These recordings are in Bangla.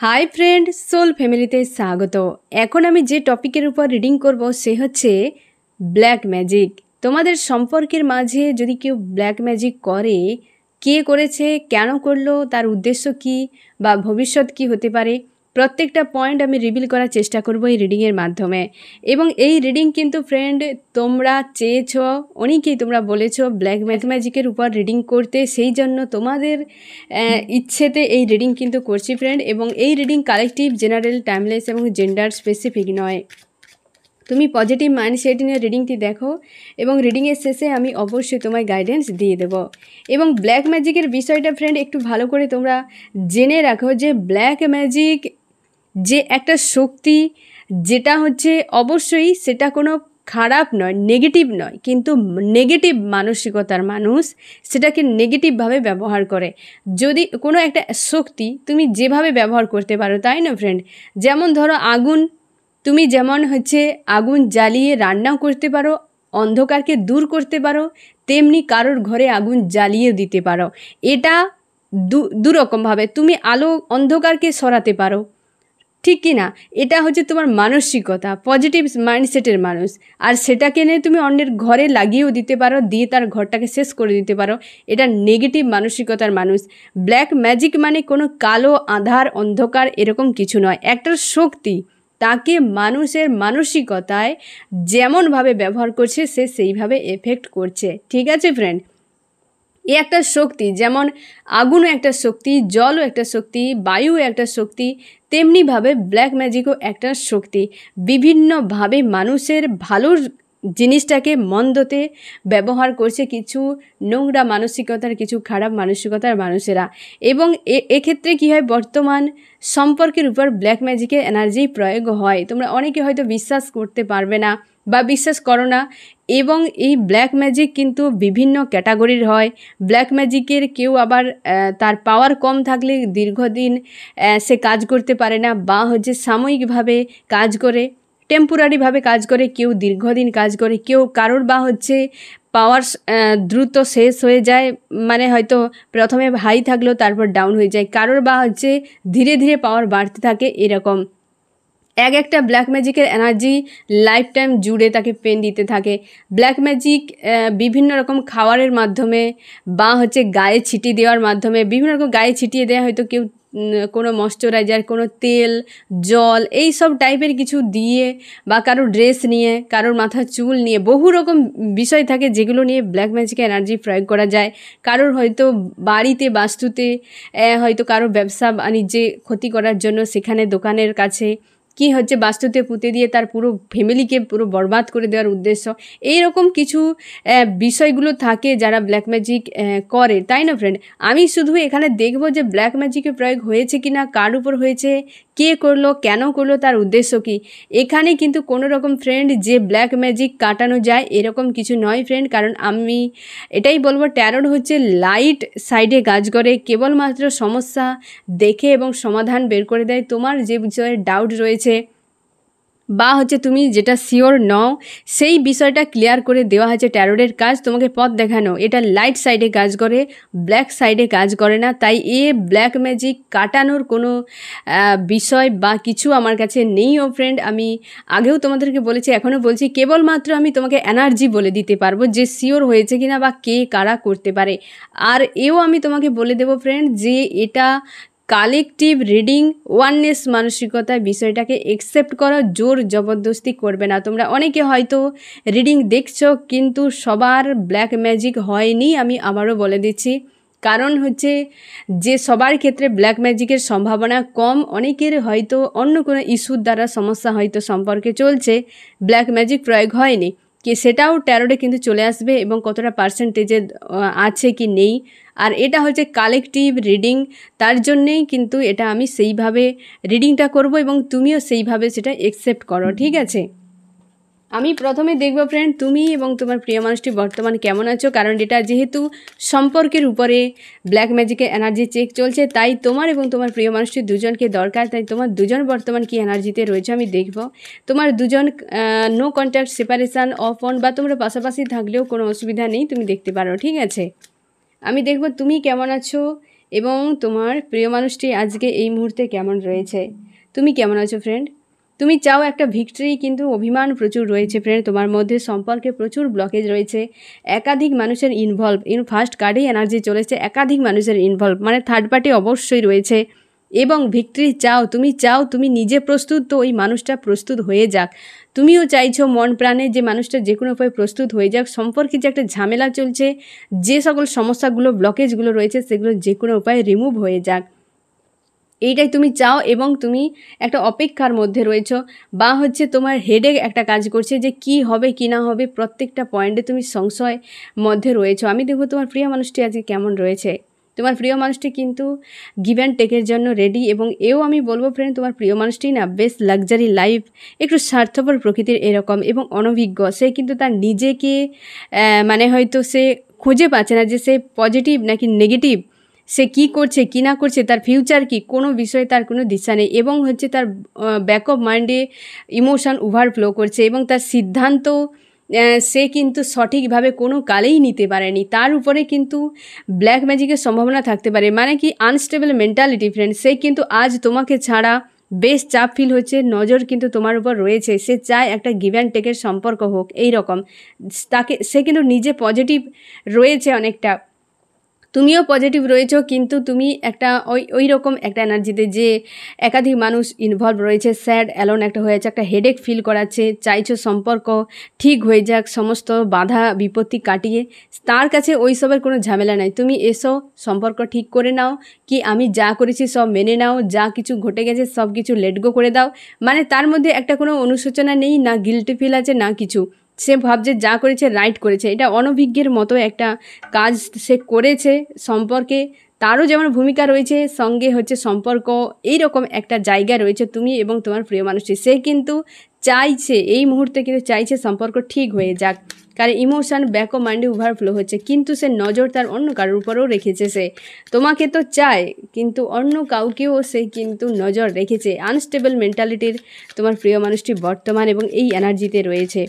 हाई फ्रेंड सोल फैमिलीते स्वागत। এখন আমি যে টপিকের উপর রিডিং করব সে হচ্ছে ব্ল্যাক ম্যাজিক। তোমাদের সম্পর্কের মাঝে যদি কেউ ব্ল্যাক ম্যাজিক করে, কে করেছে, কেন করলো, তার উদ্দেশ্য কি বা ভবিষ্যৎ কি হতে পারে, প্রত্যেকটা পয়েন্ট আমি রিভিল করার চেষ্টা করব এই রিডিংয়ের মাধ্যমে। এবং এই রিডিং কিন্তু ফ্রেন্ড তোমরা চেয়েছো, অনেকেই তোমরা বলেছো ব্ল্যাক ম্যাজিকের উপর রিডিং করতে, সেই জন্য তোমাদের ইচ্ছেতে এই রিডিং কিন্তু করছি ফ্রেন্ড। এবং এই রিডিং কালেকটিভ, জেনারেল, টাইমলেস এবং জেন্ডার স্পেসিফিক নয়। তুমি পজিটিভ মাইন্ডসেট নিয়ে রিডিংটি দেখো এবং রিডিংয়ের শেষে আমি অবশ্যই তোমায় গাইডেন্স দিয়ে দেব। এবং ব্ল্যাক ম্যাজিকের বিষয়টা ফ্রেন্ড একটু ভালো করে তোমরা জেনে রাখো যে ব্ল্যাক ম্যাজিক যে একটা শক্তি, যেটা হচ্ছে অবশ্যই সেটা কোনো খারাপ নয়, নেগেটিভ নয়, কিন্তু নেগেটিভ মানসিকতার মানুষ সেটাকে নেগেটিভভাবে ব্যবহার করে। যদি কোনো একটা শক্তি তুমি যেভাবে ব্যবহার করতে পারো, তাই না ফ্রেন্ড? যেমন ধরো আগুন, তুমি যেমন হচ্ছে আগুন জ্বালিয়ে রান্নাও করতে পারো, অন্ধকারকে দূর করতে পারো, তেমনি কারোর ঘরে আগুন জ্বালিয়ে দিতে পারো। এটা দুরকমভাবে তুমি আলো অন্ধকারকে সরাতে পারো, ঠিক কি না? এটা হচ্ছে তোমার মানসিকতা, পজিটিভ মাইন্ডসেটের মানুষ। আর সেটাকে নিয়ে তুমি অন্যের ঘরে লাগিয়েও দিতে পারো, দিয়ে তার ঘরটাকে শেষ করে দিতে পারো। এটা নেগেটিভ মানসিকতার মানুষ। ব্ল্যাক ম্যাজিক মানে কোনো কালো, আঁধার, অন্ধকার এরকম কিছু নয়। একটা শক্তি, তাকে মানুষের মানসিকতায় যেমনভাবে ব্যবহার করছে সে সেইভাবে এফেক্ট করছে। ঠিক আছে ফ্রেন্ড? এ একটা শক্তি, যেমন আগুনও একটা শক্তি, জলও একটা শক্তি, বায়ু একটা শক্তি, তেমনিভাবে ব্ল্যাক ম্যাজিকও একটা শক্তি। বিভিন্নভাবে মানুষের ভালোর জিনিসটাকে মন্দতে ব্যবহার করছে কিছু নোংরা মানসিকতার, কিছু খারাপ মানসিকতার মানুষেরা। এবং এক্ষেত্রে কী হয়, বর্তমান সম্পর্কের উপর ব্ল্যাক ম্যাজিকের এনার্জি প্রয়োগ হয়। তোমরা অনেকে হয়তো বিশ্বাস করতে পারবে না বা বিশ্বাস করো না। এবং এই ব্ল্যাক ম্যাজিক কিন্তু বিভিন্ন ক্যাটাগরির হয়। ব্ল্যাক ম্যাজিকের কেউ আবার তার পাওয়ার কম থাকলে দীর্ঘদিন সে কাজ করতে পারে না, বা হচ্ছে সাময়িকভাবে কাজ করে, টেম্পোরারিভাবে কাজ করে, কেউ দীর্ঘদিন কাজ করে, কেউ কারোর বা হচ্ছে পাওয়ার দ্রুত শেষ হয়ে যায়, মানে হয়তো প্রথমে হাই থাকলেও তারপর ডাউন হয়ে যায়, কারোর বা হচ্ছে ধীরে ধীরে পাওয়ার বাড়তে থাকে। এরকম এক একটা ব্ল্যাক ম্যাজিকের এনার্জি লাইফ টাইম জুড়ে তাকে পেন দিতে থাকে। ব্ল্যাক ম্যাজিক বিভিন্ন রকম খাবারের মাধ্যমে বা হচ্ছে গায়ে ছিটিয়ে দেওয়ার মাধ্যমে, বিভিন্ন রকম গায়ে ছিটিয়ে দেওয়া, হয়তো কেউ কোনো ময়শ্চারাইজার, কোনো তেল, জল, এই সব টাইপের কিছু দিয়ে, বা কারোর ড্রেস নিয়ে, কারোর মাথার চুল নিয়ে, বহু রকম বিষয় থাকে যেগুলো নিয়ে ব্ল্যাক ম্যাজিকের এনার্জি প্রয়োগ করা যায়। কারোর হয়তো বাড়িতে, বাস্তুতে, হয়তো কারোর ব্যবসা বাণিজ্যে ক্ষতি করার জন্য সেখানে দোকানের কাছে কি হচ্ছে বাস্তুতে পুঁতে দিয়ে তার পুরো ফ্যামিলিকে পুরো বরবাদ করে দেওয়ার উদ্দেশ্য। এই রকম কিছু বিষয়গুলো থাকে যারা ব্ল্যাক ম্যাজিক করে, তাই না ফ্রেন্ড? আমি শুধু এখানে দেখব যে ব্ল্যাক ম্যাজিকের প্রয়োগ হয়েছে কি না, কার উপর হয়েছে, কে করলো, কেন করলো, তার উদ্দেশ্য কি। এখানে কিন্তু কোনো রকম ফ্রেন্ড যে ব্ল্যাক ম্যাজিক কাটানো যায় এরকম কিছু নয় ফ্রেন্ড। কারণ আমি এটাই বলবো, ট্যারোট হচ্ছে লাইট সাইডে কাজ করে, কেবলমাত্র সমস্যা দেখে এবং সমাধান বের করে দেয়। তোমার যে বিষয়ে ডাউট রয়েছে বা হচ্ছে তুমি যেটা শিওর নও, সেই বিষয়টা ক্লিয়ার করে দেওয়া হয়েছে। ট্যারোটের কাজ তোমাকে পথ দেখানো, এটা লাইট সাইডে কাজ করে, ব্ল্যাক সাইডে কাজ করে না। তাই ব্ল্যাক ম্যাজিক কাটানোর কোনো বিষয় বা কিছু আমার কাছে নেই ও ফ্রেন্ড। আমি আগেও তোমাদেরকে বলেছি, এখনও বলছি, কেবলমাত্র আমি তোমাকে এনার্জি বলে দিতে পারবো যে শিওর হয়েছে কিনা বা কে কারা করতে পারে। আর আমি তোমাকে বলে দেবো ফ্রেন্ড যে এটা কালেকটিভ রিডিং, ওয়াননেস মানসিকতায় বিষয়টাকে একসেপ্ট করো, জোর জবরদস্তি করবে না। তোমরা অনেকে হয়তো রিডিং দেখছো কিন্তু সবার ব্ল্যাক ম্যাজিক হয়নি, আমি আবারও বলে দিচ্ছি। কারণ হচ্ছে যে সবার ক্ষেত্রে ব্ল্যাক ম্যাজিকের সম্ভাবনা কম, অনেকের হয়তো অন্য কোনো ইস্যুর দ্বারা সমস্যা হয়তো সম্পর্কে চলছে, ব্ল্যাক ম্যাজিক প্রয়োগ হয়নি, কি সেটাও ট্যারোটে কিন্তু চলে আসবে এবং কতটা পার্সেন্টেজে আছে কি নেই। আর এটা হচ্ছে কালেকটিভ রিডিং, তার জন্যেই কিন্তু এটা আমি সেইভাবে রিডিংটা করব এবং তুমিও সেইভাবে সেটা একসেপ্ট করো, ঠিক আছে? আমি প্রথমে দেখব ফ্রেন্ড তুমি এবং তোমার প্রিয় মানুষটি বর্তমান কেমন আছো। কারণ এটা যেহেতু সম্পর্কের উপরে ব্ল্যাক ম্যাজিকের এনার্জি চেক চলছে, তাই তোমার এবং তোমার প্রিয় মানুষটি দুজনকে দরকার। তাই তোমার দুজন বর্তমান কি এনার্জিতে রয়েছে আমি দেখব। তোমার দুজন no contact, separation, off on, বা তোমরা পাশাপাশি থাকলেও কোনো অসুবিধা নেই, তুমি দেখতে পারো, ঠিক আছে? আমি দেখব তুমি কেমন আছো এবং তোমার প্রিয় মানুষটি আজকে এই মুহূর্তে কেমন রয়েছে। তুমি কেমন আছো ফ্রেন্ড? তুমি চাও একটা ভিক্টরি, কিন্তু অভিমান প্রচুর রয়েছে ফ্রেন্ড। তোমার মধ্যে সম্পর্কে প্রচুর ব্লকেজ রয়েছে, একাধিক মানুষের ইনভলভ। ফার্স্ট কার্ডেই এনার্জি চলেছে একাধিক মানুষের ইনভলভ, মানে থার্ড পার্টি অবশ্যই রয়েছে। এবং ভিক্টরি চাও, তুমি নিজে প্রস্তুত, তো ওই মানুষটা প্রস্তুত হয়ে যাক। তুমিও চাইছো মন প্রাণে যে মানুষটা যে কোনো উপায়ে প্রস্তুত হয়ে যাক। সম্পর্কে যে একটা ঝামেলা চলছে, যে সকল সমস্যাগুলো ব্লকেজগুলো রয়েছে সেগুলো যে কোনো উপায়ে রিমুভ হয়ে যাক, এইটাই তুমি চাও। এবং তুমি একটা অপেক্ষার মধ্যে রয়েছো, বা হচ্ছে তোমার হেডেক একটা কাজ করছে যে কি হবে কি না হবে, প্রত্যেকটা পয়েন্টে তুমি সংশয় মধ্যে রয়েছো। আমি দেখবো তোমার প্রিয় মানুষটি আজকে কেমন রয়েছে। তোমার প্রিয় মানুষটি কিন্তু গিভ অ্যান্ড টেকের জন্য রেডি। এবং এও আমি বলবো ফ্রেন্ড, তোমার প্রিয় মানুষটি না বেশ লাক্সারি লাইফ, একটু স্বার্থপর প্রকৃতির এরকম এবং অনভিজ্ঞ। সে কিন্তু তার নিজেকে মানে হয়তো সে খুঁজে পাচ্ছে না যে সে পজিটিভ নাকি নেগেটিভ, সে কি করছে কি না করছে, তার ফিউচার কি, কোনো বিষয়ে তার কোনো দিশা নেই। এবং হচ্ছে তার ব্যাক অফ মাইন্ডে ইমোশন ওভারফ্লো করছে, এবং তার সিদ্ধান্ত সে কিন্তু সঠিকভাবে কোনো কালেই নিতে পারেনি। তার উপরে কিন্তু ব্ল্যাক ম্যাজিকের সম্ভাবনা থাকতে পারে, মানে কি আনস্টেবল মেন্টালিটি ফ্রেন্ড। সে কিন্তু আজ তোমাকে ছাড়া বেশ চাপ ফিল হচ্ছে, নজর কিন্তু তোমার উপর রয়েছে। সে চায় একটা গিভ অ্যান্ড টেকের সম্পর্ক হোক, এই রকম। সে কিন্তু নিজে পজিটিভ রয়েছে অনেকটা, তুমিও পজিটিভ রয়েছো, কিন্তু তুমি একটা ওই রকম একটা এনার্জিতে যে একাধিক মানুষ ইনভলভ রয়েছে, স্যাড অ্যালোন একটা হয়েছে, একটা হেডেক ফিল করাচ্ছে, চাইছো সম্পর্ক ঠিক হয়ে যাক, সমস্ত বাধা বিপত্তি কাটিয়ে। তার কাছে ওই সবের কোনো ঝামেলা নাই। তুমি এসো, সম্পর্ক ঠিক করে নাও, কি আমি যা করেছি সব মেনে নাও, যা কিছু ঘটে গেছে সব কিছু লেট গো করে দাও। মানে তার মধ্যে একটা কোনো অনুশোচনা নেই, না গিল্টি ফিল আছে, না কিছু। সে ভাবছে যা করেছে রাইট করেছে। এটা অনভিজ্ঞের মতো একটা কাজ সে করেছে সম্পর্কে, তারও যেমন ভূমিকা রয়েছে, সঙ্গে হচ্ছে সম্পর্ক এই রকম একটা জায়গা রয়েছে তুমি এবং তোমার প্রিয় মানুষটি। সে কিন্তু চাইছে এই মুহূর্তে, কিন্তু চাইছে সম্পর্ক ঠিক হয়ে যাক, কারণ ইমোশন ব্যাক অফ মাইন্ডে ওভারফ্লো হচ্ছে। কিন্তু সে নজর তার অন্য কারোর উপরেও রেখেছে। সে তোমাকে তো চায়, কিন্তু অন্য কাউকেও সে কিন্তু নজর রেখেছে। আনস্টেবল মেন্টালিটির তোমার প্রিয় মানুষটি বর্তমান এবং এই এনার্জিতে রয়েছে।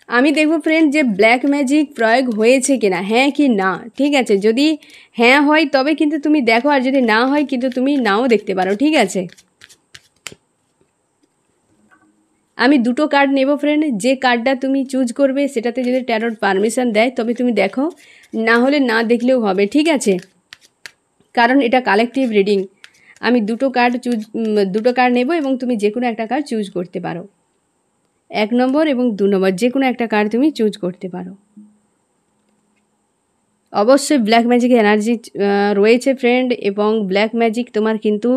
আমি দেখব ফ্রেন্ড যে ব্ল্যাক ম্যাজিক প্রয়োগ হয়েছে কিনা, হ্যাঁ কি না। ঠিক আছে, যদি হ্যাঁ হয় তবে কিন্তু তুমি দেখো, আর যদি না হয় কিন্তু তুমি নাও দেখতে পারো। ঠিক আছে, আমি দুটো কার্ড নেব ফ্রেন্ড। যে কার্ডটা তুমি চুজ করবে সেটাতে যদি ট্যারোট পারমিশন দেয় তবে তুমি দেখো, না হলে না দেখলেও হবে। ঠিক আছে, কারণ এটা কালেকটিভ রিডিং। আমি দুটো কার্ড নেব এবং তুমি যে কোনো একটা কার্ড চুজ করতে পারো। 1 নম্বর এবং 2 নম্বর যে কোনো একটা কার্ড তুমি চুজ করতে পারো। অবশ্যই ব্ল্যাক ম্যাজিকের এনার্জি রয়েছে ফ্রেন্ড, এবং ব্ল্যাক ম্যাজিক তোমার কিন্তু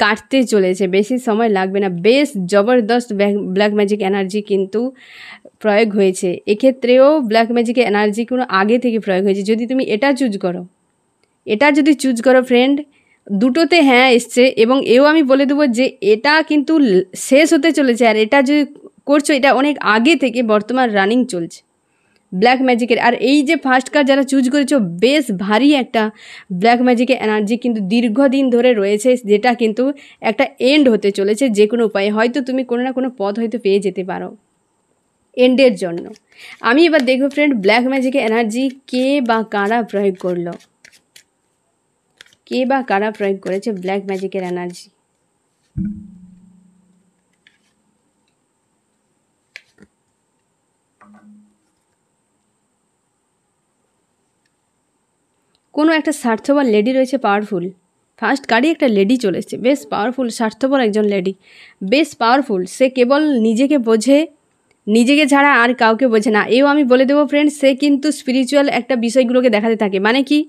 কাটতে চলেছে, বেশি সময় লাগবে না। বেশ জবরদস্ত ব্ল্যাক ম্যাজিক এনার্জি কিন্তু প্রয়োগ হয়েছে। এক্ষেত্রেও ব্ল্যাক ম্যাজিকের এনার্জি কোনো আগে থেকে প্রয়োগ হয়েছে। যদি তুমি এটা যদি চুজ করো ফ্রেন্ড, দুটোতে হ্যাঁ এসছে। এবং এও আমি বলে দেবো যে এটা কিন্তু শেষ হতে চলেছে, আর এটা যদি করছো এটা অনেক আগে থেকে বর্তমান রানিং চলছে ব্ল্যাক ম্যাজিকের। আর এই যে ফার্স্ট কার্ড যারা চুজ করেছো, বেশ ভারী একটা ব্ল্যাক ম্যাজিকের এনার্জি কিন্তু দীর্ঘদিন ধরে রয়েছে, যেটা কিন্তু একটা এন্ড হতে চলেছে যে কোনো উপায়ে। হয়তো তুমি কোনো না কোনো পথ হয়তো পেয়ে যেতে পারো এন্ডের জন্য। আমি এবার দেখবো ফ্রেন্ড ব্ল্যাক ম্যাজিকের এনার্জি কে বা কারা প্রয়োগ করলো, কে বা কারা প্রয়োগ করেছে ব্ল্যাক ম্যাজিকের এনার্জি। কোনো একটা স্বার্থপর লেডি রয়েছে, পাওয়ারফুল। ফার্স্ট কার্ডই একটা লেডি চলে এসছে, বেশ পাওয়ারফুল, স্বার্থপর একজন লেডি, বেশ পাওয়ারফুল। সে কেবল নিজেকে বোঝে, নিজেকে ছাড়া আর কাউকে বোঝে না। এও আমি বলে দেবো ফ্রেন্ড, সে কিন্তু স্পিরিচুয়াল একটা বিষয়গুলোকে দেখাতে থাকে। মানে কি,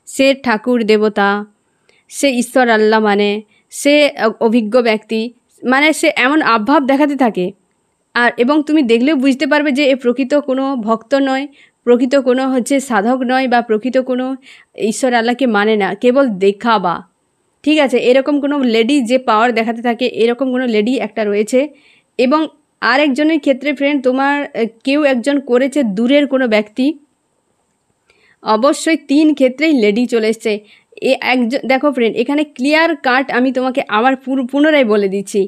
সে ঠাকুর দেবতা, সে ঈশ্বর আল্লাহ, মানে সে অভিজ্ঞ ব্যক্তি, মানে সে এমন আবভাব দেখাতে থাকে। আর এবং তুমি দেখলেও বুঝতে পারবে যে এ প্রকৃত কোনো ভক্ত নয়, প্রকৃত কোনো হচ্ছে সাধক নয়, বা প্রকৃত কোনো ঈশ্বর আল্লাহকে মানে না, কেবল দেখাবা। ঠিক আছে, এরকম কোনো লেডি যে পাওয়ার দেখাতে থাকে, এরকম কোনো লেডি একটা রয়েছে। এবং আর একজনের ক্ষেত্রে ফ্রেন্ড, তোমার কেউ একজন করেছে দূরের কোনো ব্যক্তি। অবশ্যই 3 ক্ষেত্রেই লেডি চলে এসছে। একজন দেখো ফ্রেন্ড, এখানে ক্লিয়ার কাট আমি তোমাকে আবার পুনরায় বলে দিচ্ছি,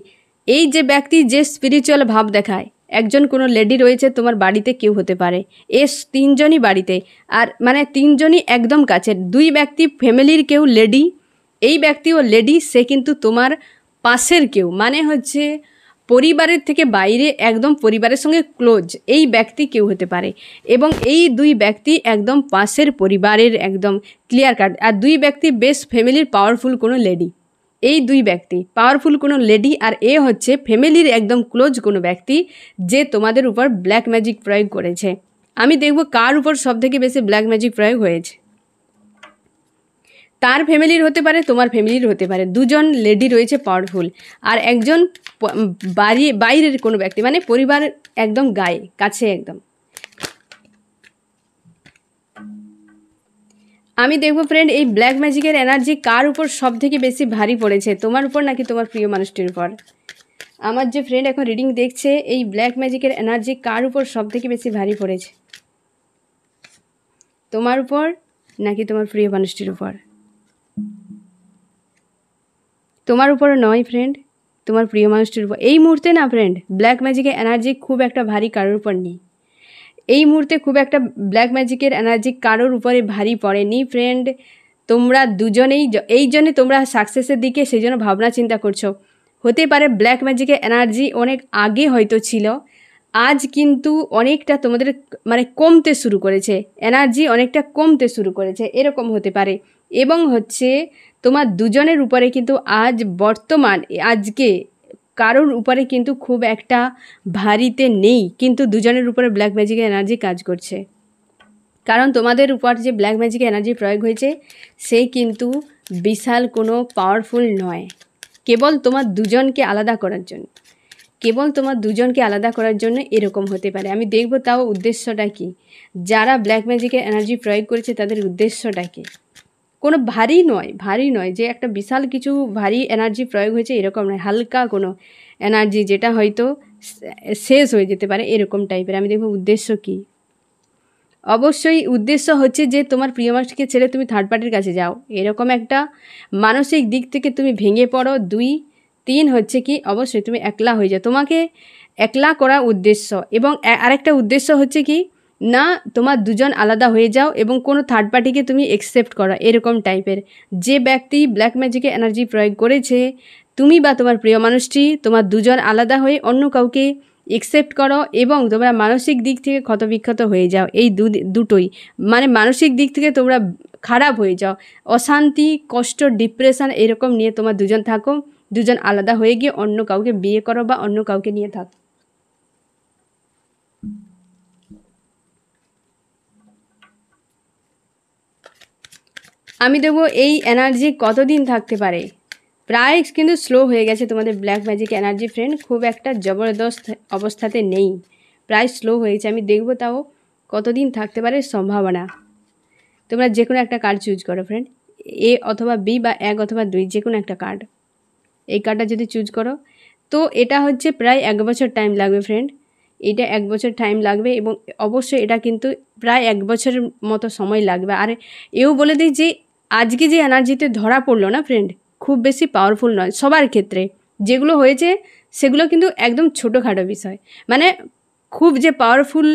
এই যে ব্যক্তি যে স্পিরিচুয়াল ভাব দেখায়, একজন কোনো লেডি রয়েছে তোমার বাড়িতে, কেউ হতে পারে। 3 জনই বাড়িতে, আর মানে 3 জনই একদম কাছের, 2 ব্যক্তি ফ্যামিলির কেউ লেডি, এই ব্যক্তিও লেডি, সে কিন্তু তোমার পাশের কেউ, মানে হচ্ছে পরিবারের থেকে বাইরে, একদম পরিবারের সঙ্গে ক্লোজ এই ব্যক্তি কেউ হতে পারে। এবং এই দুই ব্যক্তি একদম পাশের পরিবারের একদম ক্লিয়ার কাট। আর দুই ব্যক্তি বেশ ফ্যামিলির পাওয়ারফুল কোনো লেডি, এই দুই ব্যক্তি পাওয়ারফুল কোনো লেডি, আর এ হচ্ছে ফ্যামিলির একদম ক্লোজ কোনো ব্যক্তি যে তোমাদের উপর ব্ল্যাক ম্যাজিক প্রয়োগ করেছে। আমি দেখব কার উপর সবথেকে বেশি ব্ল্যাক ম্যাজিক প্রয়োগ হয়েছে। তার ফ্যামিলির হতে পারে, তোমার ফ্যামিলির হতে পারে। দুজন লেডি রয়েছে পাওয়ারফুল, আর একজন বাইরের কোনো ব্যক্তি, মানে পরিবার একদম গায়ে কাছে একদম। আমি দেখবো ফ্রেন্ড এই ব্ল্যাক ম্যাজিকের এনার্জি কার উপর সব থেকে বেশি ভারী পড়েছে, তোমার উপর নাকি তোমার প্রিয় মানুষটির উপর। আমার যে ফ্রেন্ড এখন রিডিং দেখছে, এই ব্ল্যাক ম্যাজিকের এনার্জি কার উপর সব থেকে বেশি ভারী পড়েছে, তোমার উপর নাকি তোমার প্রিয় মানুষটির উপর? তোমার উপরও নয় ফ্রেন্ড, তোমার প্রিয় মানুষটির উপর। এই মুহূর্তে না ফ্রেন্ড ব্ল্যাক ম্যাজিকের এনার্জি খুব একটা ভারী কারোর উপর নেই। এই মুহূর্তে খুব একটা ব্ল্যাক ম্যাজিকের এনার্জি কারোর উপরে ভারী পড়েনি ফ্রেন্ড। তোমরা দুজনেই এই জন্যে তোমরা সাকসেসের দিকে সেই জন্য ভাবনা চিন্তা করছো। হতে পারে ব্ল্যাক ম্যাজিকের এনার্জি অনেক আগে হয়তো ছিল, আজ কিন্তু অনেকটা তোমাদের মানে কমতে শুরু করেছে, এনার্জি অনেকটা কমতে শুরু করেছে, এরকম হতে পারে। এবং হচ্ছে তোমার দুজনের উপরে কিন্তু আজ বর্তমান আজকে কারোর উপরে কিন্তু খুব একটা ভারীতে নেই, কিন্তু দুজনের উপরে ব্ল্যাক ম্যাজিকের এনার্জি কাজ করছে। কারণ তোমাদের উপর যে ব্ল্যাক ম্যাজিকের এনার্জি প্রয়োগ হয়েছে সেই কিন্তু বিশাল কোনো পাওয়ারফুল নয়, কেবল তোমার দুজনকে আলাদা করার জন্য, কেবল তোমার দুজনকে আলাদা করার জন্য এরকম হতে পারে। আমি দেখব তাও উদ্দেশ্যটা কী, যারা ব্ল্যাক ম্যাজিকের এনার্জি প্রয়োগ করেছে তাদের উদ্দেশ্যটা কী। কোনো ভারী নয় যে একটা বিশাল কিছু ভারী এনার্জি প্রয়োগ হয়েছে এরকম নয়, হালকা কোনো এনার্জি যেটা হয়তো শেষ হয়ে যেতে পারে এরকম টাইপের। আমি দেখব উদ্দেশ্য কী। অবশ্যই উদ্দেশ্য হচ্ছে যে তোমার প্রিয় মানুষকে ছেড়ে তুমি থার্ড পার্টির কাছে যাও, এরকম একটা মানসিক দিক থেকে তুমি ভেঙে পড়ো। 2, 3 হচ্ছে কি অবশ্যই তুমি একলা হয়ে যাও, তোমাকে একলা করা উদ্দেশ্য। এবং আরেকটা উদ্দেশ্য হচ্ছে কি না, তোমার দুজন আলাদা হয়ে যাও এবং কোনো থার্ড পার্টিকে তুমি অ্যাকসেপ্ট করো, এরকম টাইপের। যে ব্যক্তি ব্ল্যাক ম্যাজিকে এনার্জি প্রয়োগ করেছে, তুমি বা তোমার প্রিয় মানুষটি তোমার দুজন আলাদা হয়ে অন্য কাউকে অ্যাকসেপ্ট করো এবং তোমরা মানসিক দিক থেকে ক্ষতবিক্ষত হয়ে যাও। এই দুটোই মানে মানসিক দিক থেকে তোমরা খারাপ হয়ে যাও, অশান্তি, কষ্ট, ডিপ্রেশন এরকম নিয়ে তোমার দুজন থাকো, দুজন আলাদা হয়ে গিয়ে অন্য কাউকে বিয়ে করো বা অন্য কাউকে নিয়ে থাকো। আমি দেখবো এই এনার্জি কতদিন থাকতে পারে। প্রায় কিন্তু স্লো হয়ে গেছে তোমাদের ব্ল্যাক ম্যাজিক এনার্জি ফ্রেন্ড, খুব একটা জবরদস্ত অবস্থাতে নেই, প্রায় স্লো হয়েছে। আমি দেখবো তাও কতদিন থাকতে পারে সম্ভাবনা। তোমরা যে কোনো একটা কার্ড চুজ করো ফ্রেন্ড, এ অথবা বি বা 1 অথবা 2 যে কোনো একটা কার্ড। এই কার্ডটা যদি চুজ করো তো এটা হচ্ছে প্রায় 1 বছর টাইম লাগবে ফ্রেন্ড, এটা 1 বছর টাইম লাগবে এবং অবশ্যই এটা কিন্তু প্রায় 1 বছরের মতো সময় লাগবে। আর এও বলে দিই যে আজকে যে এনার্জিতে ধরা পড়লো না ফ্রেন্ড, খুব বেশি পাওয়ারফুল নয় সবার ক্ষেত্রে। যেগুলো হয়েছে সেগুলো কিন্তু একদম ছোটোখাটো বিষয়, মানে খুব যে পাওয়ারফুল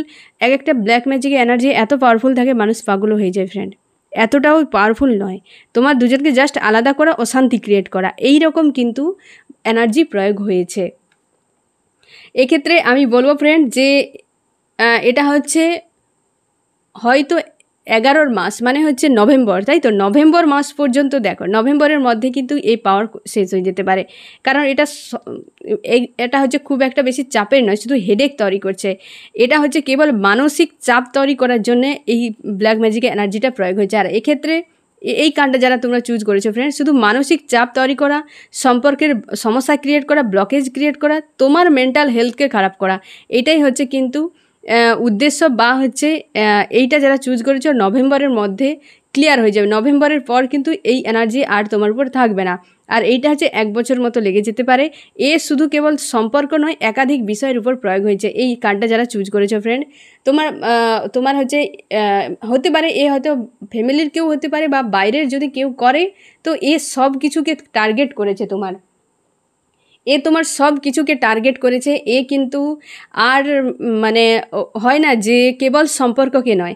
এক একটা ব্ল্যাক ম্যাজিকের এনার্জি এত পাওয়ারফুল থাকে মানুষ পাগল হয়ে যায় ফ্রেন্ড, এতটাও পাওয়ারফুল নয়। তোমার দুজনকে জাস্ট আলাদা করা, অশান্তি ক্রিয়েট করা, এই রকম কিন্তু এনার্জি প্রয়োগ হয়েছে। এক্ষেত্রে আমি বলবো ফ্রেন্ড যে এটা হচ্ছে হয়তো 11 মাস, মানে হচ্ছে নভেম্বর, তাই তো নভেম্বর মাস পর্যন্ত দেখো, নভেম্বরের মধ্যে কিন্তু এই পাওয়ার শেষ হয়ে যেতে পারে। কারণ এটা হচ্ছে খুব একটা বেশি চাপের নয়, শুধু হেডেক তৈরি করছে। এটা হচ্ছে কেবল মানসিক চাপ তৈরি করার জন্যে এই ব্ল্যাক ম্যাজিকের এনার্জিটা প্রয়োগ হয়েছে। আর এক্ষেত্রে এই কাণ্ডটা যারা তোমরা চুজ করেছো ফ্রেন্ড, শুধু মানসিক চাপ তৈরি করা, সম্পর্কের সমস্যা ক্রিয়েট করা, ব্লকেজ ক্রিয়েট করা, তোমার মেন্টাল হেলথকে খারাপ করা, এটাই হচ্ছে কিন্তু উদ্দেশ্য। বা হচ্ছে এইটা যারা চুজ করেছো নভেম্বরের মধ্যে ক্লিয়ার হয়ে যাবে, নভেম্বরের পর কিন্তু এই এনার্জি আর তোমার উপর থাকবে না। আর এইটা হচ্ছে 1 বছর মতো লেগে যেতে পারে। শুধু কেবল সম্পর্ক নয়, একাধিক বিষয়ের উপর প্রয়োগ হয়েছে এই কার্ডটা যারা চুজ করেছো ফ্রেন্ড। তোমার হচ্ছে হতে পারে হয়তো ফ্যামিলির কেউ হতে পারে বা বাইরের যদি কেউ করে তো সব কিছুকে টার্গেট করেছে তোমার। এ তোমার সব কিছুকে টার্গেট করেছে। এ কিন্তু আর মানে হয় না যে কেবল সম্পর্ককে নয়,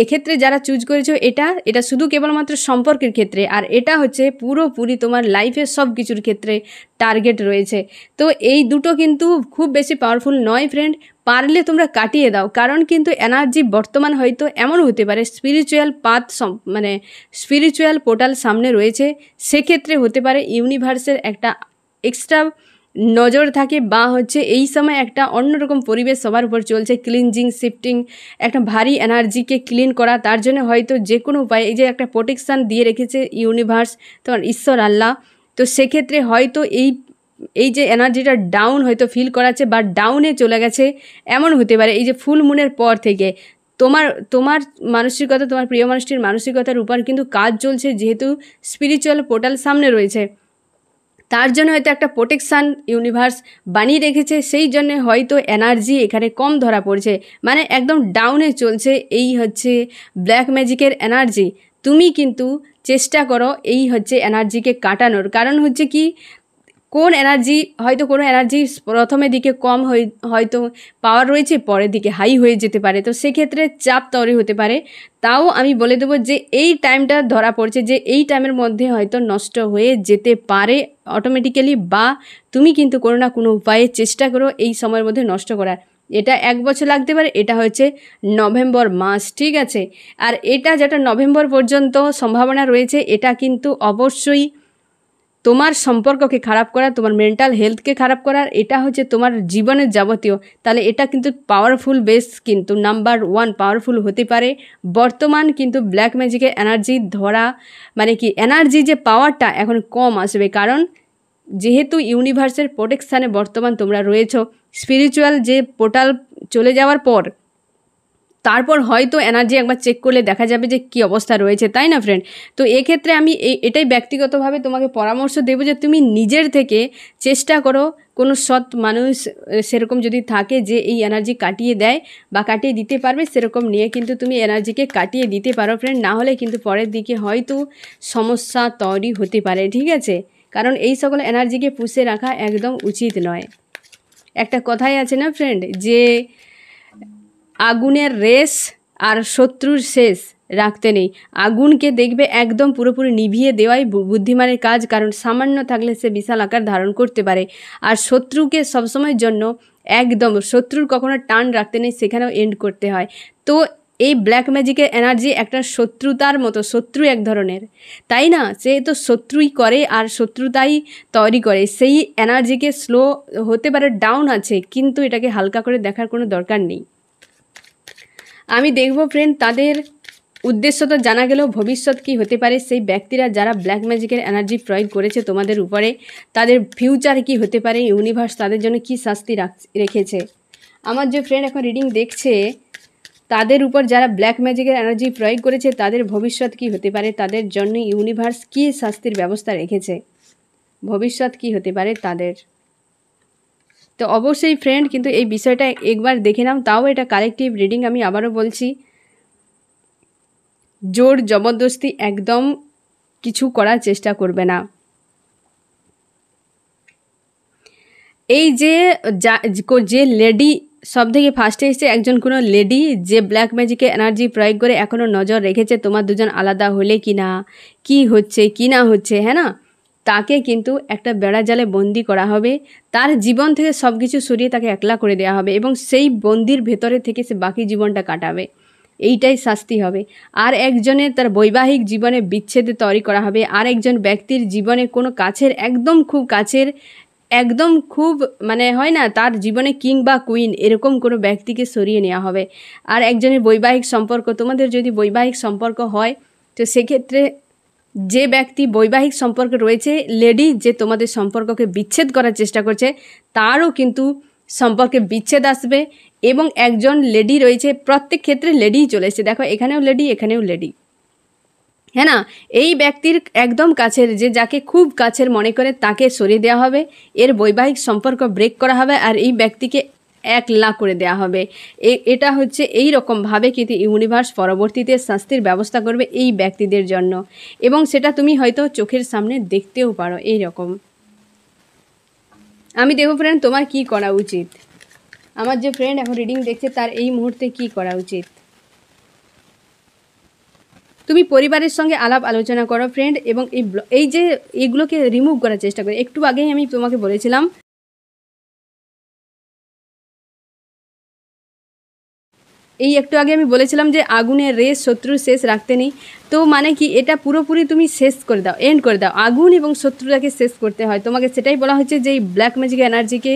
এক্ষেত্রে যারা চুজ করেছো এটা এটা শুধু কেবলমাত্র সম্পর্কের ক্ষেত্রে, আর এটা হচ্ছে পুরোপুরি তোমার লাইফের সব কিছুর ক্ষেত্রে টার্গেট রয়েছে। তো এই দুটো কিন্তু খুব বেশি পাওয়ারফুল নয় ফ্রেন্ড, পারলে তোমরা কাটিয়ে দাও। কারণ কিন্তু এনার্জি বর্তমান হয়তো এমন হতে পারে স্পিরিচুয়াল পাথ মানে স্পিরিচুয়াল পোর্টাল সামনে রয়েছে, সেক্ষেত্রে হতে পারে ইউনিভার্সের একটা এক্সট্রা নজর থাকে, বা হচ্ছে এই সময় একটা অন্যরকম পরিবেশ সবার উপর চলছে, ক্লিনজিং শিফটিং, একটা ভারী এনার্জিকে ক্লিন করা। তার জন্য হয়তো যে কোনো উপায়ে এই যে একটা প্রোটেকশান দিয়ে রেখেছে ইউনিভার্স, তোমার ঈশ্বর আল্লাহ। তো সেক্ষেত্রে হয়তো এই যে এনার্জিটা ডাউন হয়তো ফিল করাচ্ছে বা ডাউনে চলে গেছে, এমন হতে পারে। এই যে ফুল মুনের পর থেকে তোমার মানসিকতা, তোমার প্রিয় মানুষটির মানসিকতার উপর কিন্তু কাজ চলছে, যেহেতু স্পিরিচুয়াল পোর্টাল সামনে রয়েছে, তার জন্য হয়তো একটা প্রোটেকশান ইউনিভার্স বানিয়ে রেখেছে। সেই জন্য হয়তো এনার্জি এখানে কম ধরা পড়ছে, মানে একদম ডাউনে চলছে। এই হচ্ছে ব্ল্যাক ম্যাজিকের এনার্জি। তুমি কিন্তু চেষ্টা করো এই হচ্ছে এনার্জিকে কাটানোর। কারণ হচ্ছে কি, কোন এনার্জি হয়তো কোনো এনার্জি প্রথমের দিকে কম হয়তো পাওয়ার রয়েছে, পরের দিকে হাই হয়ে যেতে পারে, তো সেক্ষেত্রে চাপ তৈরি হতে পারে। তাও আমি বলে দেবো যে এই টাইমটা ধরা পড়ছে যে এই টাইমের মধ্যে হয়তো নষ্ট হয়ে যেতে পারে অটোমেটিক্যালি, বা তুমি কিন্তু কোনো না কোনো উপায়ে চেষ্টা করো এই সময়ের মধ্যে নষ্ট করার। এটা 1 বছর লাগতে পারে, এটা হচ্ছে নভেম্বর মাস, ঠিক আছে। আর এটা যেটা নভেম্বর পর্যন্ত সম্ভাবনা রয়েছে, এটা কিন্তু অবশ্যই তোমার সম্পর্ককে খারাপ করা, তোমার মেন্টাল হেলথকে খারাপ করার, এটা হচ্ছে তোমার জীবনের যাবতীয়। তাহলে এটা কিন্তু পাওয়ারফুল বেস, কিন্তু নাম্বার 1 পাওয়ারফুল হতে পারে। বর্তমান কিন্তু ব্ল্যাক ম্যাজিকের এনার্জি ধরা মানে কি, এনার্জি যে পাওয়ারটা এখন কম আসবে, কারণ যেহেতু ইউনিভার্সের প্রোটেকশানে বর্তমান তোমরা রয়েছো। স্পিরিচুয়াল যে পোর্টাল চলে যাওয়ার পর তারপর হয়তো এনার্জি একবার চেক করলে দেখা যাবে যে কী অবস্থা রয়েছে, তাই না ফ্রেন্ড? তো এক্ষেত্রে আমি এটাই ব্যক্তিগতভাবে তোমাকে পরামর্শ দেবো যে তুমি নিজের থেকে চেষ্টা করো, কোনো সৎ মানুষ সেরকম যদি থাকে যে এই এনার্জি কাটিয়ে দেয় বা কাটিয়ে দিতে পারবে, সেরকম নিয়ে কিন্তু তুমি এনার্জিকে কাটিয়ে দিতে পারো ফ্রেন্ড। না হলে কিন্তু পরের দিকে হয়তো সমস্যা তৈরি হতে পারে, ঠিক আছে? কারণ এই সকল এনার্জিকে পুষে রাখা একদম উচিত নয়। একটা কথাই আছে না ফ্রেন্ড, যে আগুনের রেশ আর শত্রুর শেষ রাখতে নেই। আগুনকে দেখবে একদম পুরোপুরি নিভিয়ে দেওয়াই বুদ্ধিমানের কাজ, কারণ সামান্য থাকলে সে বিশাল আকার ধারণ করতে পারে। আর শত্রুকে সবসময়ের জন্য একদম শত্রুর কখনো টান রাখতে নেই, সেখানেও এন্ড করতে হয়। তো এই ব্ল্যাক ম্যাজিকের এনার্জি একটা শত্রুতার মতো, শত্রু এক ধরনের, তাই না? সে তো শত্রুই করে আর শত্রুতাই তৈরি করে। সেই এনার্জিকে স্লো হতে পারে, ডাউন আছে, কিন্তু এটাকে হালকা করে দেখার কোনো দরকার নেই। আমি দেখব ফ্রেন্ড, তাদের উদ্দেশ্য তো জানা গেলেও ভবিষ্যৎ কী হতে পারে, সেই ব্যক্তিরা যারা ব্ল্যাক ম্যাজিকের এনার্জি প্রয়োগ করেছে তোমাদের উপরে, তাদের ফিউচার কি হতে পারে, ইউনিভার্স তাদের জন্য কি শাস্তি রেখেছে। আমার যে ফ্রেন্ড এখন রিডিং দেখছে, তাদের উপর যারা ব্ল্যাক ম্যাজিকের এনার্জি প্রয়োগ করেছে, তাদের ভবিষ্যৎ কি হতে পারে, তাদের জন্য ইউনিভার্স কী শাস্তির ব্যবস্থা রেখেছে, ভবিষ্যৎ কি হতে পারে তাদের। তো অবশ্যই ফ্রেন্ড কিন্তু এই বিষয়টা একবার দেখে নাও। তাও এটা কালেকটিভ রিডিং, আমি আবারও বলছি, জোর জবরদস্তি একদম কিছু করার চেষ্টা করবে না। এই যে লেডি সব থেকে ফার্স্টে এসছে, একজন কোনো লেডি যে ব্ল্যাক ম্যাজিকে এনার্জি প্রয়োগ করে এখনও নজর রেখেছে তোমার দুজন আলাদা হলে কি না, কি হচ্ছে কি না হচ্ছে, হ্যাঁ না, তাকে কিন্তু একটা বেড়া জালে বন্দি করা হবে। তার জীবন থেকে সব কিছু সরিয়ে তাকে একলা করে দেওয়া হবে, এবং সেই বন্দির ভেতরে থেকে সে বাকি জীবনটা কাটাবে। এইটাই শাস্তি হবে। আর একজনের তার বৈবাহিক জীবনে বিচ্ছেদ তৈরি করা হবে। আর একজন ব্যক্তির জীবনে কোনো কাছের, একদম খুব কাছের, একদম খুব মানে হয় না, তার জীবনে কিং বা কুইন এরকম কোনো ব্যক্তিকে সরিয়ে নেওয়া হবে। আর একজনের বৈবাহিক সম্পর্ক, তোমাদের যদি বৈবাহিক সম্পর্ক হয়, তো সেক্ষেত্রে যে ব্যক্তি বৈবাহিক সম্পর্কে রয়েছে, লেডি যে তোমাদের সম্পর্ককে বিচ্ছেদ করার চেষ্টা করছে, তারও কিন্তু সম্পর্কে বিচ্ছেদ আসবে। এবং একজন লেডি রয়েছে, প্রত্যেক ক্ষেত্রে লেডিই চলে এসেছে, দেখো এখানেও লেডি এখানেও লেডি, হ্যাঁ না, এই ব্যক্তির একদম কাছের, যে যাকে খুব কাছের মনে করে, তাকে সরিয়ে দেওয়া হবে, এর বৈবাহিক সম্পর্ক ব্রেক করা হবে, আর এই ব্যক্তিকে একলা করে দেওয়া হবে। এটা হচ্ছে এই রকমভাবে কিন্তু ইউনিভার্স পরবর্তীতে শাস্তির ব্যবস্থা করবে এই ব্যক্তিদের জন্য, এবং সেটা তুমি হয়তো চোখের সামনে দেখতেও পারো এই রকম। আমি দেখো ফ্রেন্ড তোমার কি করা উচিত। আমার যে ফ্রেন্ড এখন রিডিং দেখছে তার এই মুহূর্তে কি করা উচিত। তুমি পরিবারের সঙ্গে আলাপ আলোচনা করো ফ্রেন্ড, এবং এই যে এগুলোকে রিমুভ করার চেষ্টা করো। একটু আগেই আমি তোমাকে বলেছিলাম একটু আগে আমি বলেছিলাম যে আগুনের রেস শত্রুর শেষ রাখতে নেই। তো মানে কি, এটা পুরোপুরি তুমি শেষ করে দাও, এন্ড করে দাও। আগুন এবং শত্রুটাকে শেষ করতে হয় তোমাকে, সেটাই বলা হচ্ছে যে এই ব্ল্যাক ম্যাজিক এনার্জিকে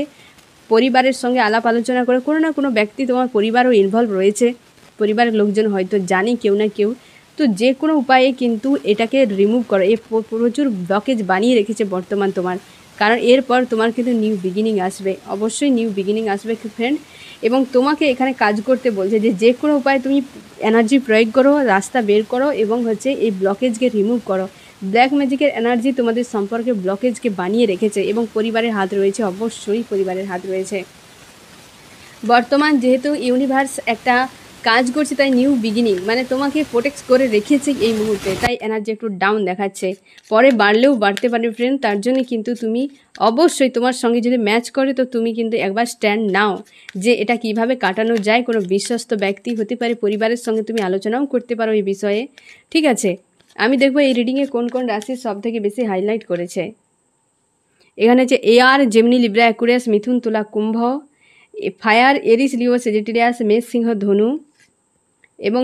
পরিবারের সঙ্গে আলাপ আলোচনা করে, কোনো না কোনো ব্যক্তি তোমার পরিবারও ইনভলভ রয়েছে, পরিবারের লোকজন হয়তো জানে কেউ না কেউ। তো যে কোনো উপায়ে কিন্তু এটাকে রিমুভ করো। প্রচুর ব্লকেজ বানিয়ে রেখেছে বর্তমান তোমার, কারণ এরপর তোমার কিন্তু নিউ বিগিনিং আসবে, অবশ্যই নিউ বিগিনিং আসবে ফ্রেন্ড। এবং তোমাকে এখানে কাজ করতে বলছে যে কোনো উপায়ে তুমি এনার্জি প্রয়োগ করো, রাস্তা বের করো, এবং এই ব্লকেজকে রিমুভ করো। ব্ল্যাক ম্যাজিকের এনার্জি তোমাদের সম্পর্কে ব্লকেজকে বানিয়ে রেখেছে, এবং পরিবারের হাত রয়েছে, অবশ্যই পরিবারের হাত রয়েছে। বর্তমান যেহেতু ইউনিভার্স একটা কাজ করছে, তাই নিউ বিগিনিং মানে তোমাকে প্রোটেক্ট করে রেখেছে এই মুহূর্তে, তাই এনার্জি একটু ডাউন দেখাচ্ছে, পরে বাড়লেও বাড়তে পারে ফ্রেন্ড। তার জন্য কিন্তু তুমি অবশ্যই তোমার সঙ্গে যদি ম্যাচ করে তো তুমি কিন্তু একবার স্ট্যান্ড নাও যে এটা কিভাবে কাটানো যায়। কোনো বিশ্বস্ত ব্যক্তি হতে পারে, পরিবারের সঙ্গে তুমি আলোচনাও করতে পারো এই বিষয়ে, ঠিক আছে। আমি দেখবো এই রিডিংয়ে কোন কোন রাশি সব থেকে বেশি হাইলাইট করেছে। এখানে হচ্ছে এয়ার, জেমিনি, লিব্রা, অ্যাকুয়ারিয়াস, মিথুন, তুলা, কুম্ভ, ফায়ার, এরিস, লিও, সেজিটেরিয়াস, মেষ, সিংহ, ধনু, এবং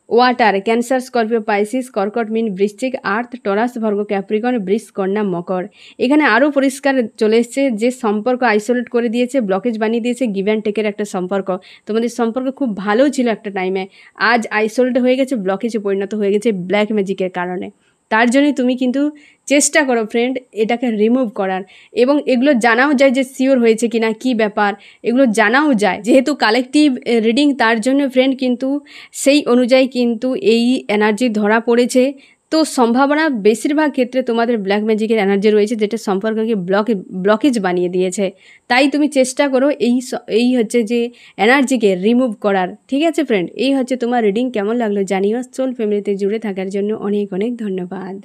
ওয়াটার, ক্যান্সার, স্করপিও, পাইসিস, কর্কট, মিন, বৃশ্চিক, আর্থ, টরাস, ভর্গ, ক্যাপ্রিকন, বৃষ, কন্যা, মকর। এখানে আরও পরিষ্কার চলে এসছে যে সম্পর্ক আইসোলেট করে দিয়েছে, ব্লকেজ বানিয়ে দিয়েছে, গিভ অ্যান্ড টেকের একটা সম্পর্ক। তোমাদের সম্পর্ক খুব ভালো ছিল একটা টাইমে, আজ আইসোলেট হয়ে গেছে, ব্লকেজে পরিণত হয়ে গেছে ব্ল্যাক ম্যাজিকের কারণে। তার জন্যই তুমি কিন্তু চেষ্টা করো ফ্রেন্ড এটাকে রিমুভ করার, এবং এগুলো জানাও যায় যে শিওর হয়েছে কিনা, কি ব্যাপার, এগুলো জানাও যায়। যেহেতু কালেকটিভ রিডিং, তার জন্য ফ্রেন্ড কিন্তু সেই অনুযায়ী কিন্তু এই এনার্জি ধরা পড়েছে। তো সম্ভাবনা বেশিরভাগ ক্ষেত্রে তোমাদের ব্ল্যাক ম্যাজিকের এনার্জি রয়েছে, যেটা সম্পর্ককে ব্লকেজ বানিয়ে দিয়েছে। তাই তুমি চেষ্টা করো এই যে এনার্জিকে রিমুভ করার, ঠিক আছে ফ্রেন্ড। এই তোমার রিডিং। কেমন লাগলো জানিও। সোল ফ্যামিলিতে জুড়ে থাকার জন্য অনেক অনেক ধন্যবাদ।